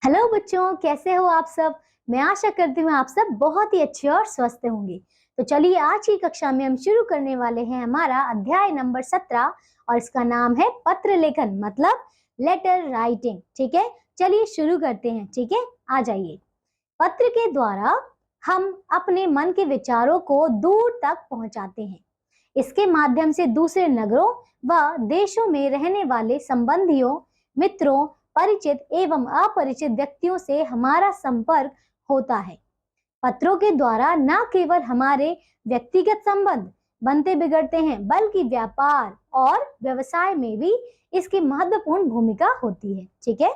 Hello बच्चों, कैसे हो आप सब। मैं आशा करती हूँ आप सब बहुत ही अच्छे और स्वस्थ होंगे। तो चलिए आज की कक्षा में हम शुरू करने वाले हैं हमारा अध्याय नंबर 17 और इसका नाम है पत्र लेखन मतलब लेटर राइटिंग। ठीक है, चलिए शुरू करते हैं। ठीक है, आ जाइए। पत्र के द्वारा हम अपने मन के विचारों को दूर तक पहुंचाते हैं। इसके माध्यम से दूसरे नगरों व देशों में रहने वाले संबंधियों, मित्रों, परिचित एवं अपरिचित व्यक्तियों से हमारा संपर्क होता है। पत्रों के द्वारा न केवल हमारे व्यक्तिगत संबंध बनते बिगड़ते हैं, बल्कि व्यापार और व्यवसाय में भी इसकी महत्वपूर्ण भूमिका होती है। ठीक है,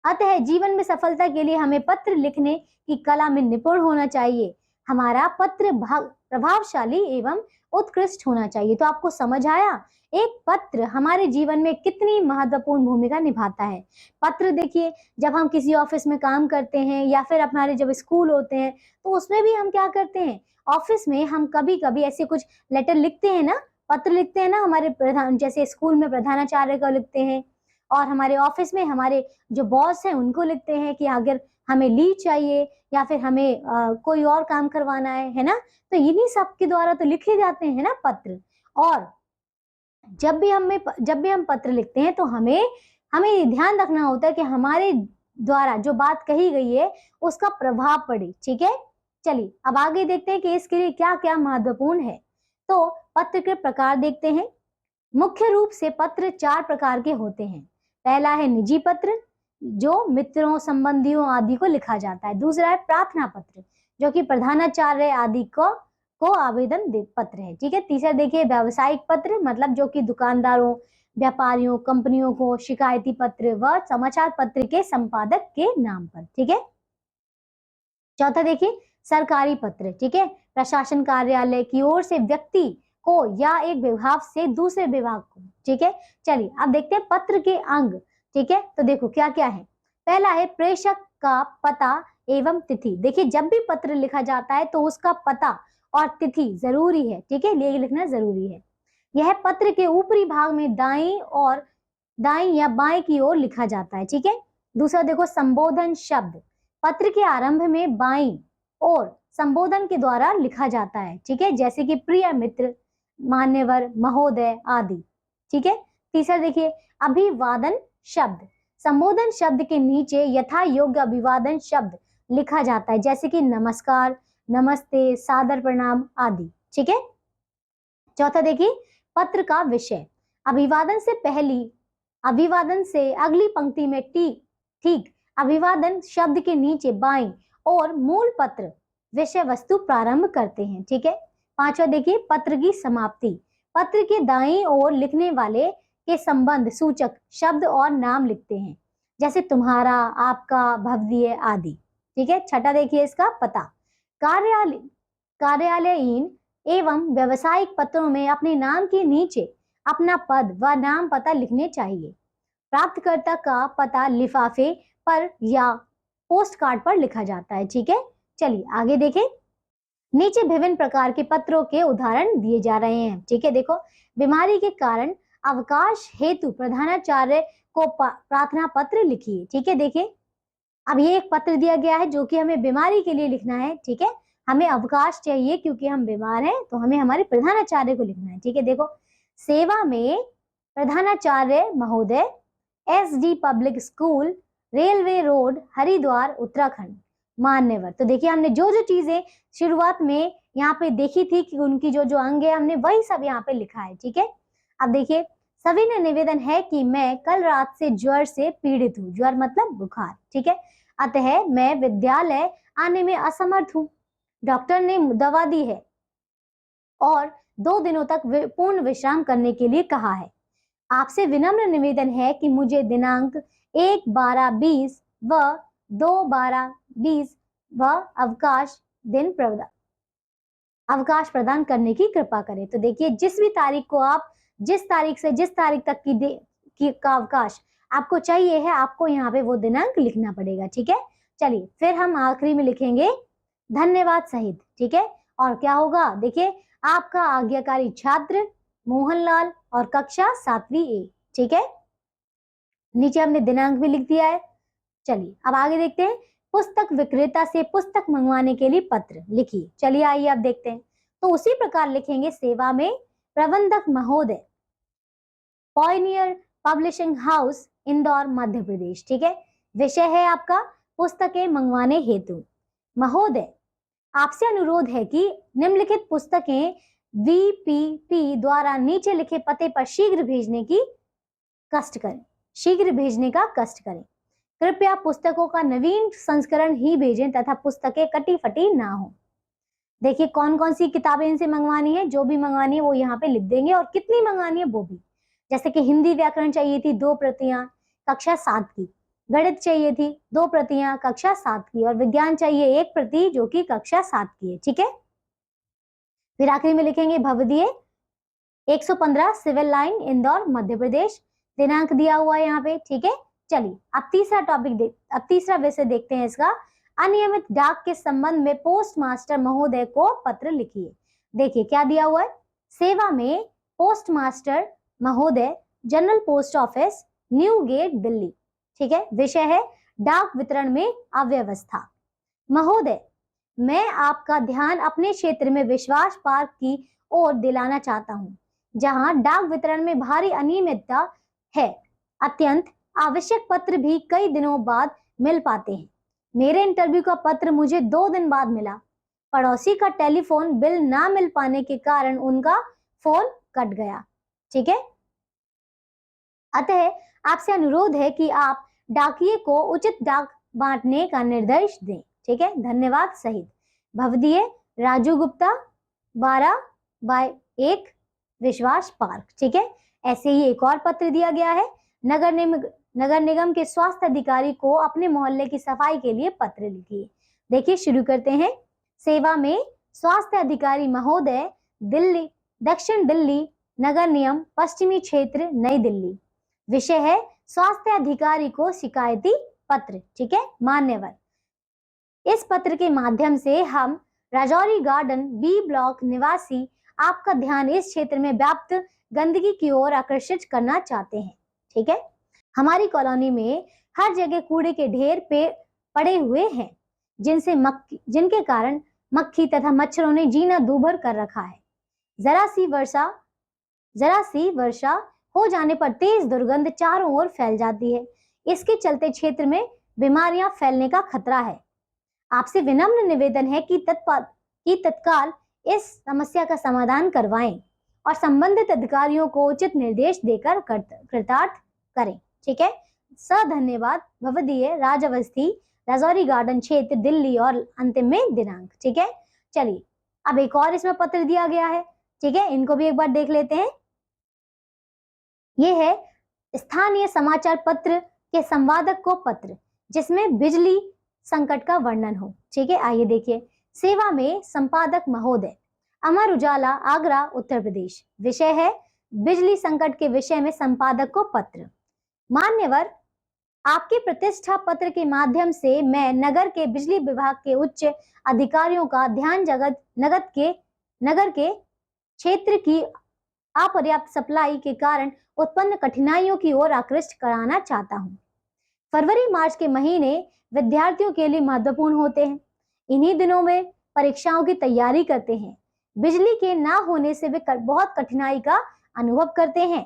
अतः जीवन में सफलता के लिए हमें पत्र लिखने की कला में निपुण होना चाहिए। हमारा पत्र प्रभावशाली एवं उत्कृष्ट होना चाहिए। तो आपको समझ आया एक पत्र हमारे जीवन में कितनी महत्वपूर्ण भूमिका निभाता है। पत्र देखिए, जब हम किसी ऑफिस में काम करते हैं या फिर हमारे जब स्कूल होते हैं तो उसमें भी हम क्या करते हैं, ऑफिस में हम कभी कभी ऐसे कुछ लेटर लिखते हैं ना, पत्र लिखते हैं ना। हमारे प्रधान, जैसे स्कूल में प्रधानाचार्य को लिखते हैं और हमारे ऑफिस में हमारे जो बॉस हैं उनको लिखते हैं कि अगर हमें लीव चाहिए या फिर हमें कोई और काम करवाना है ना। तो इन्हीं सब के द्वारा तो लिखे जाते हैं ना पत्र। और जब भी हम पत्र लिखते हैं तो हमें हमें ध्यान रखना होता है कि हमारे द्वारा जो बात कही गई है उसका प्रभाव पड़े। ठीक है, चलिए अब आगे देखते हैं कि इसके लिए क्या क्या महत्वपूर्ण है। तो पत्र के प्रकार देखते हैं। मुख्य रूप से पत्र 4 प्रकार के होते हैं। पहला है निजी पत्र, जो मित्रों, संबंधियों आदि को लिखा जाता है। दूसरा है प्रार्थना पत्र, जो कि प्रधानाचार्य आदि को आवेदन पत्र है। ठीक है, तीसरा देखिए व्यावसायिक पत्र, मतलब जो कि दुकानदारों, व्यापारियों, कंपनियों को शिकायती पत्र व समाचार पत्र के संपादक के नाम पर। ठीक है, चौथा देखिए सरकारी पत्र। ठीक है, प्रशासन कार्यालय की ओर से व्यक्ति को या एक विभाग से दूसरे विभाग को। ठीक है, चलिए अब देखते हैं पत्र के अंग। ठीक है, तो देखो क्या क्या है। पहला है प्रेषक का पता एवं तिथि। देखिए जब भी पत्र लिखा जाता है तो उसका पता और तिथि जरूरी है। ठीक है, ये लिखना जरूरी है। यह पत्र के ऊपरी भाग में दाईं या बाएं की ओर लिखा जाता है। ठीक है, दूसरा देखो संबोधन शब्द। पत्र के आरंभ में बाईं ओर संबोधन के द्वारा लिखा जाता है। ठीक है, जैसे कि प्रिय मित्र, मान्यवर, महोदय आदि। ठीक है, तीसरा देखिए अभिवादन शब्द। संबोधन शब्द के नीचे यथा योग्य अभिवादन शब्द लिखा जाता है, जैसे कि नमस्कार, नमस्ते, सादर प्रणाम आदि। ठीक है, चौथा देखिए पत्र का विषय। अभिवादन से अगली पंक्ति में ठीक अभिवादन शब्द के नीचे बाईं और मूल पत्र विषय वस्तु प्रारंभ करते हैं। ठीक है, पांचवा देखिए पत्र की समाप्ति। पत्र के दाईं ओर लिखने वाले के संबंध सूचक शब्द और नाम लिखते हैं, जैसे तुम्हारा, आपका, भवदीय आदि। ठीक है, छठा देखिए इसका पता। कार्यालयीन एवं व्यावसायिक पत्रों में अपने नाम के नीचे अपना पद व नाम पता लिखने चाहिए। प्राप्तकर्ता का पता लिफाफे पर या पोस्ट कार्ड पर लिखा जाता है। ठीक है, चलिए आगे देखें। नीचे विभिन्न प्रकार के पत्रों के उदाहरण दिए जा रहे हैं। ठीक है, देखो बीमारी के कारण अवकाश हेतु प्रधानाचार्य को प्रार्थना पत्र लिखिए। ठीक है, देखिए अब ये एक पत्र दिया गया है जो कि हमें बीमारी के लिए लिखना है। ठीक है, हमें अवकाश चाहिए क्योंकि हम बीमार हैं, तो हमें हमारे प्रधानाचार्य को लिखना है। ठीक है, देखो सेवा में प्रधानाचार्य महोदय, SD public school, railway road, Haridwar, Uttarakhand, मान्यवर। तो देखिए हमने जो जो चीजें शुरुआत में यहाँ पे देखी थी कि उनकी जो जो अंग है हमने वही सब यहाँ पे लिखा है। ठीक है, अब देखिए सभी ने निवेदन है कि मैं कल रात से ज्वर से पीड़ित हूँ। ज्वर मतलब बुखार। ठीक है, अतः मैं विद्यालय आने में असमर्थ हूँ। डॉक्टर ने दवा दी है और 2 दिनों तक पूर्ण विश्राम करने के लिए कहा है। आपसे विनम्र निवेदन है कि मुझे दिनांक 1/12/20 व 2/12/20 व अवकाश प्रदान करने की कृपा करें। तो देखिए जिस भी तारीख को आप जिस तारीख से जिस तारीख तक का अवकाश आपको चाहिए है, आपको यहाँ पे वो दिनांक लिखना पड़ेगा। ठीक है, चलिए फिर हम आखिरी में लिखेंगे धन्यवाद सहित। ठीक है, और क्या होगा देखिए आपका आज्ञाकारी छात्र मोहनलाल और कक्षा 7वीं A। ठीक है, नीचे हमने दिनांक भी लिख दिया है। चलिए अब आगे देखते हैं। पुस्तक विक्रेता से पुस्तक मंगवाने के लिए पत्र लिखिए। चलिए आइए अब देखते हैं। तो उसी प्रकार लिखेंगे, सेवा में प्रबंधक महोदय, pioneer publishing house, Indore, Madhya Pradesh. ठीक है, विषय है आपका पुस्तकें मंगवाने हेतु। महोदय, आपसे अनुरोध है कि निम्नलिखित पुस्तकें VPP द्वारा नीचे लिखे पते पर शीघ्र भेजने की कष्ट करें, शीघ्र भेजने का कष्ट करें। कृपया पुस्तकों का नवीन संस्करण ही भेजें तथा पुस्तकें कटी फटी ना हो। देखिए कौन कौन सी किताबें इनसे मंगवानी है, जो भी मंगवानी है वो यहाँ पे लिख देंगे और कितनी मंगवानी है वो भी। जैसे कि हिंदी व्याकरण चाहिए थी 2 प्रतियां कक्षा 7 की, गणित चाहिए थी 2 प्रतियां कक्षा 7 की, और विज्ञान चाहिए 1 प्रति जो कि कक्षा 7 की है। ठीक है, फिर आखिरी में लिखेंगे भवदीय 115 सिविल लाइन, इंदौर, मध्य प्रदेश। दिनांक दिया हुआ है यहाँ पे। ठीक है, चलिए अब तीसरा विषय देखते हैं इसका। अनियमित डाक के संबंध में पोस्ट मास्टर महोदय को पत्र लिखिए। देखिए क्या दिया हुआ है, सेवा में पोस्ट मास्टर महोदय, general post office, new gate, Delhi. ठीक है, विषय है डाक वितरण में अव्यवस्था। महोदय, मैं आपका ध्यान अपने क्षेत्र में विश्वास पार्क की ओर दिलाना चाहता हूँ, जहां डाक वितरण में भारी अनियमितता है। अत्यंत आवश्यक पत्र भी कई दिनों बाद मिल पाते हैं। मेरे इंटरव्यू का पत्र मुझे 2 दिन बाद मिला। पड़ोसी का टेलीफोन बिल ना मिल पाने के कारण उनका फोन कट गया। ठीक है, अतः आपसे अनुरोध है कि आप डाकिये को उचित डाक बांटने का निर्देश दें। ठीक है, धन्यवाद सहित भवदीय राजू गुप्ता, 12/1, विश्वास पार्क। ठीक है, ऐसे ही एक और पत्र दिया गया है। नगर निगम के स्वास्थ्य अधिकारी को अपने मोहल्ले की सफाई के लिए पत्र लिखिए। देखिए शुरू करते हैं। सेवा में स्वास्थ्य अधिकारी महोदय, दिल्ली, दक्षिण दिल्ली नगर निगम, पश्चिमी क्षेत्र, नई दिल्ली। विषय है स्वास्थ्य अधिकारी को शिकायती पत्र। ठीक है, मान्यवर, इस पत्र के माध्यम से हम राजौरी गार्डन B ब्लॉक निवासी आपका ध्यान इस क्षेत्र में व्याप्त गंदगी की ओर आकर्षित करना चाहते हैं। ठीक है, हमारी कॉलोनी में हर जगह कूड़े के ढेर पे पड़े हुए हैं, जिनके कारण मक्खी तथा मच्छरों ने जीना दूभर कर रखा है। जरा सी वर्षा हो जाने पर तेज दुर्गंध चारों ओर फैल जाती है। इसके चलते क्षेत्र में बीमारियां फैलने का खतरा है। आपसे विनम्र निवेदन है कि तत्काल इस समस्या का समाधान करवाएं और संबंधित अधिकारियों को उचित निर्देश देकर कृतार्थ करें। ठीक है, धन्यवाद भवदीय राजावस्थी, राजौरी गार्डन क्षेत्र, दिल्ली, और अंतिम में दिनांक। ठीक है, चलिए अब एक और इसमें पत्र दिया गया है। ठीक है, इनको भी एक बार देख लेते हैं। ये है स्थानीय समाचार पत्र के संवादक को पत्र, जिसमें बिजली संकट का वर्णन हो। ठीक है, आइए देखिए। सेवा में संपादक महोदय, अमर उजाला, आगरा, उत्तर प्रदेश। विषय है बिजली संकट के विषय में संपादक को पत्र। मान्यवर, आपके प्रतिष्ठा पत्र के माध्यम से मैं नगर के बिजली विभाग के उच्च अधिकारियों का ध्यान नगर के क्षेत्र की अपर्याप्त सप्लाई के कारण उत्पन्न कठिनाइयों की ओर आकृष्ट कराना चाहता हूँ। फरवरी मार्च के महीने विद्यार्थियों के लिए महत्वपूर्ण होते हैं। इन्हीं दिनों में परीक्षाओं की तैयारी करते हैं। बिजली के ना होने से वे बहुत कठिनाई का अनुभव करते हैं।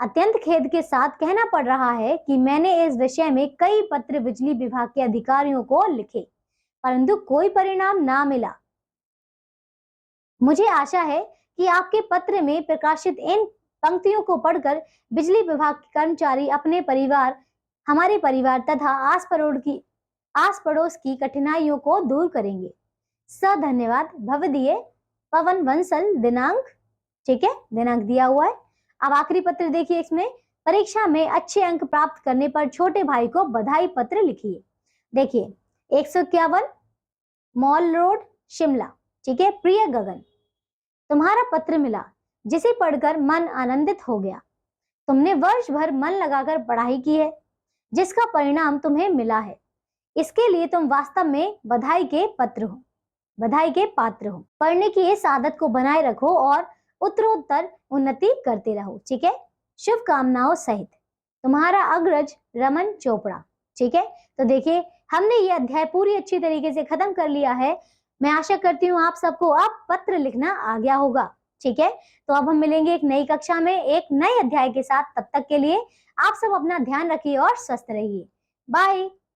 अत्यंत खेद के साथ कहना पड़ रहा है कि मैंने इस विषय में कई पत्र बिजली विभाग के अधिकारियों को लिखे, परंतु कोई परिणाम ना मिला। मुझे आशा है कि आपके पत्र में प्रकाशित इन पंक्तियों को पढ़कर बिजली विभाग के कर्मचारी अपने परिवार, हमारे परिवार तथा आस पड़ोस की कठिनाइयों को दूर करेंगे। धन्यवाद भवदीय पवन बंसल, दिनांक। ठीक है, दिनांक दिया हुआ है। अब आखिरी पत्र देखिए। इसमें परीक्षा में अच्छे अंक प्राप्त करने पर छोटे भाई को बधाई पत्र लिखिए। देखिए 151 मॉल रोड, शिमला। ठीक है, प्रिय गगन, तुम्हारा पत्र मिला, जिसे पढ़कर मन आनंदित हो गया। तुमने वर्ष भर मन लगाकर पढ़ाई की है, जिसका परिणाम तुम्हें मिला है। इसके लिए तुम वास्तव में बधाई के पात्र हो। पढ़ने की इस आदत को बनाए रखो और उत्तरोत्तर उन्नति करते रहो। ठीक है, शुभकामनाओं सहित तुम्हारा अग्रज रमन चोपड़ा। ठीक है, तो देखिए हमने ये अध्याय पूरी अच्छी तरीके से खत्म कर लिया है। मैं आशा करती हूँ आप सबको अब पत्र लिखना आ गया होगा। ठीक है, तो अब हम मिलेंगे एक नई कक्षा में एक नए अध्याय के साथ। तब तक के लिए आप सब अपना ध्यान रखिए और स्वस्थ रहिए। बाय।